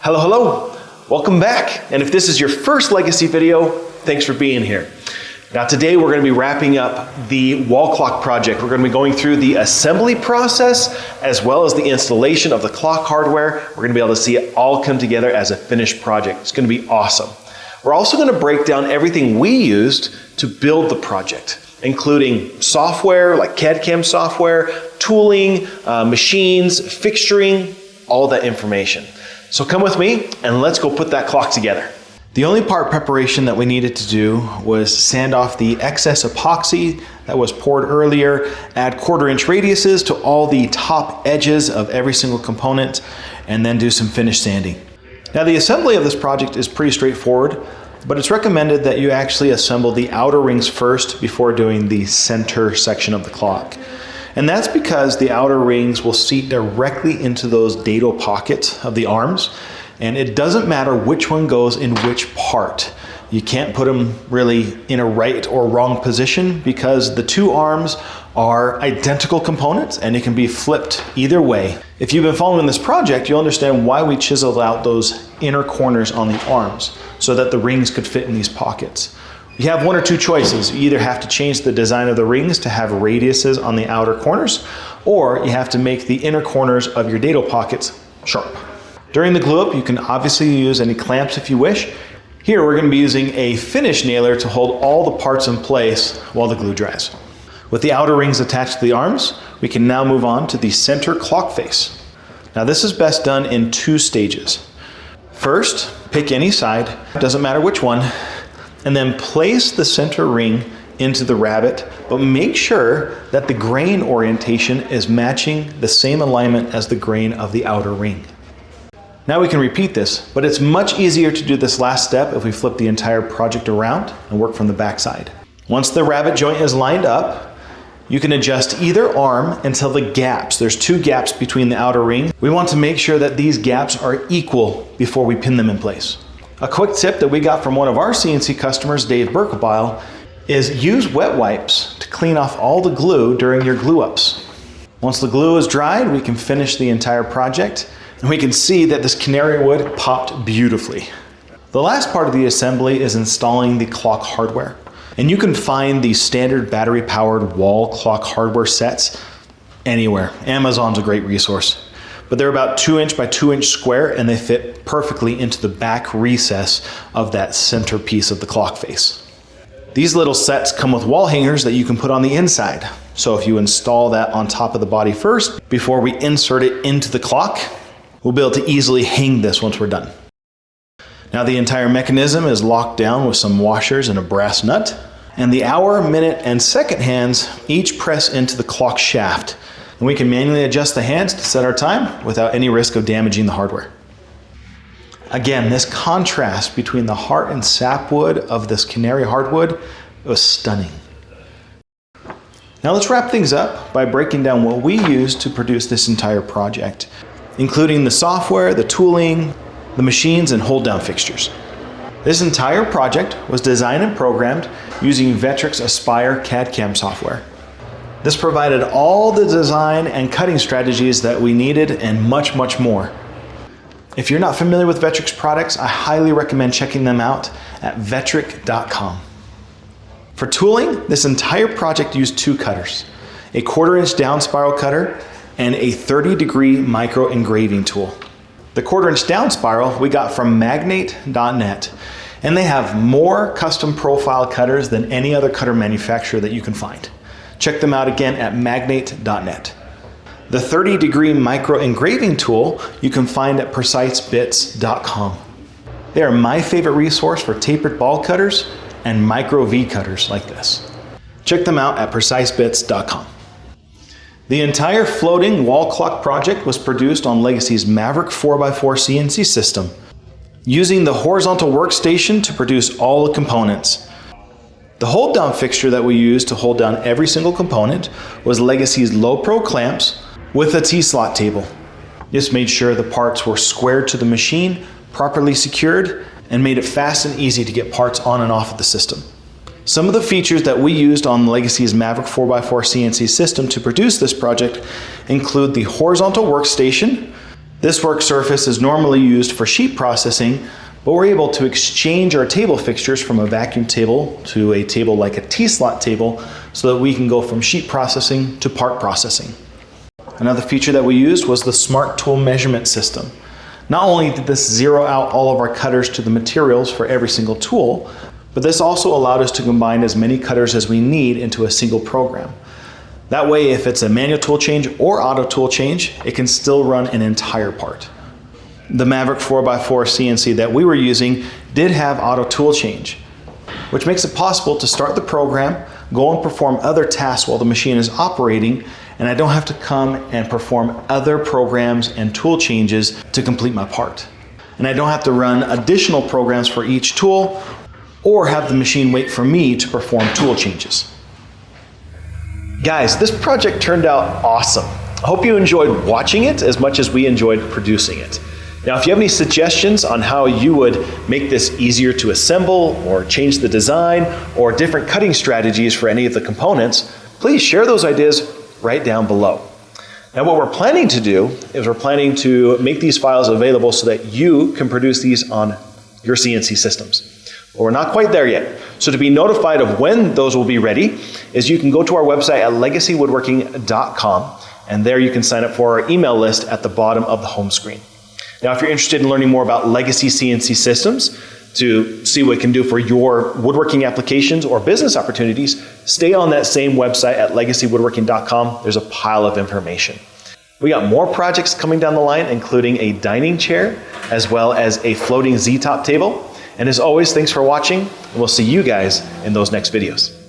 Hello, welcome back. And if this is your first Legacy video, thanks for being here. Now today we're going to be wrapping up the wall clock project. We're going to be going through the assembly process as well as the installation of the clock hardware. We're going to be able to see it all come together as a finished project. It's going to be awesome. We're also going to break down everything we used to build the project, including software like CAD/CAM software, tooling, machines, fixturing, all that information. So come with me and let's go put that clock together. The only part preparation that we needed to do was sand off the excess epoxy that was poured earlier, add 1/4-inch radiuses to all the top edges of every single component, and then do some finish sanding. Now the assembly of this project is pretty straightforward, but it's recommended that you actually assemble the outer rings first before doing the center section of the clock. And that's because the outer rings will seat directly into those dado pockets of the arms, and it doesn't matter which one goes in which part. You can't put them really in a right or wrong position because the two arms are identical components and it can be flipped either way. If you've been following this project, you'll understand why we chiseled out those inner corners on the arms so that the rings could fit in these pockets. You have one or two choices. You either have to change the design of the rings to have radiuses on the outer corners, or you have to make the inner corners of your dado pockets sharp. During the glue up, you can obviously use any clamps if you wish. Here we're going to be using a finish nailer to hold all the parts in place while the glue dries. With the outer rings attached to the arms, we can now move on to the center clock face. Now this is best done in 2 stages. First, pick any side, doesn't matter which one, and then place the center ring into the rabbet, but make sure that the grain orientation is matching the same alignment as the grain of the outer ring. Now we can repeat this, but it's much easier to do this last step if we flip the entire project around and work from the back side. Once the rabbet joint is lined up, you can adjust either arm until the gaps, there's 2 gaps between the outer ring. We want to make sure that these gaps are equal before we pin them in place. A quick tip that we got from one of our CNC customers, Dave Berkebile, is use wet wipes to clean off all the glue during your glue ups. Once the glue is dried, we can finish the entire project, and we can see that this canary wood popped beautifully. The last part of the assembly is installing the clock hardware. And you can find the standard battery powered wall clock hardware sets anywhere. Amazon's a great resource. But they're about 2-inch by 2-inch square, and they fit perfectly into the back recess of that center piece of the clock face. These little sets come with wall hangers that you can put on the inside. So if you install that on top of the body first, before we insert it into the clock, we'll be able to easily hang this once we're done. Now the entire mechanism is locked down with some washers and a brass nut, and the hour, minute, and second hands each press into the clock shaft. And we can manually adjust the hands to set our time without any risk of damaging the hardware. Again, this contrast between the heart and sapwood of this canary hardwood was stunning. Now let's wrap things up by breaking down what we used to produce this entire project, including the software, the tooling, the machines, and hold-down fixtures. This entire project was designed and programmed using Vectric's Aspire CAD/CAM software. This provided all the design and cutting strategies that we needed and much, much more. If you're not familiar with Vectric's products, I highly recommend checking them out at vectric.com. For tooling, this entire project used 2 cutters, a 1/4-inch down spiral cutter and a 30-degree micro engraving tool. The 1/4-inch down spiral we got from magnate.net, and they have more custom profile cutters than any other cutter manufacturer that you can find. Check them out again at magnate.net. The 30-degree micro engraving tool you can find at precisebits.com. They are my favorite resource for tapered ball cutters and micro V cutters like this. Check them out at precisebits.com. The entire floating wall clock project was produced on Legacy's Maverick 4x4 CNC system, using the horizontal workstation to produce all the components. The hold down fixture that we used to hold down every single component was Legacy's Low Pro clamps with a T-slot table. This made sure the parts were squared to the machine, properly secured, and made it fast and easy to get parts on and off of the system. Some of the features that we used on Legacy's Maverick 4x4 CNC system to produce this project include the horizontal workstation, This work surface is normally used for sheet processing, but we're able to exchange our table fixtures from a vacuum table to a table like a T-slot table so that we can go from sheet processing to part processing. Another feature that we used was the Smart Tool Measurement System. Not only did this zero out all of our cutters to the materials for every single tool, but this also allowed us to combine as many cutters as we need into a single program. That way, if it's a manual tool change or auto tool change, it can still run an entire part. The Maverick 4x4 CNC that we were using did have auto tool change, which makes it possible to start the program, go and perform other tasks while the machine is operating, and I don't have to come and perform other programs and tool changes to complete my part. And I don't have to run additional programs for each tool or have the machine wait for me to perform tool changes. Guys, this project turned out awesome. I hope you enjoyed watching it as much as we enjoyed producing it. Now, if you have any suggestions on how you would make this easier to assemble or change the design or different cutting strategies for any of the components, please share those ideas right down below. Now, what we're planning to do is we're planning to make these files available so that you can produce these on your CNC systems. But we're not quite there yet. So to be notified of when those will be ready is you can go to our website at legacywoodworking.com, and there you can sign up for our email list at the bottom of the home screen. Now, if you're interested in learning more about legacy CNC systems to see what it can do for your woodworking applications or business opportunities, stay on that same website at legacywoodworking.com. There's a pile of information. We got more projects coming down the line, including a dining chair, as well as a floating Z-top table. And as always, thanks for watching, and we'll see you guys in those next videos.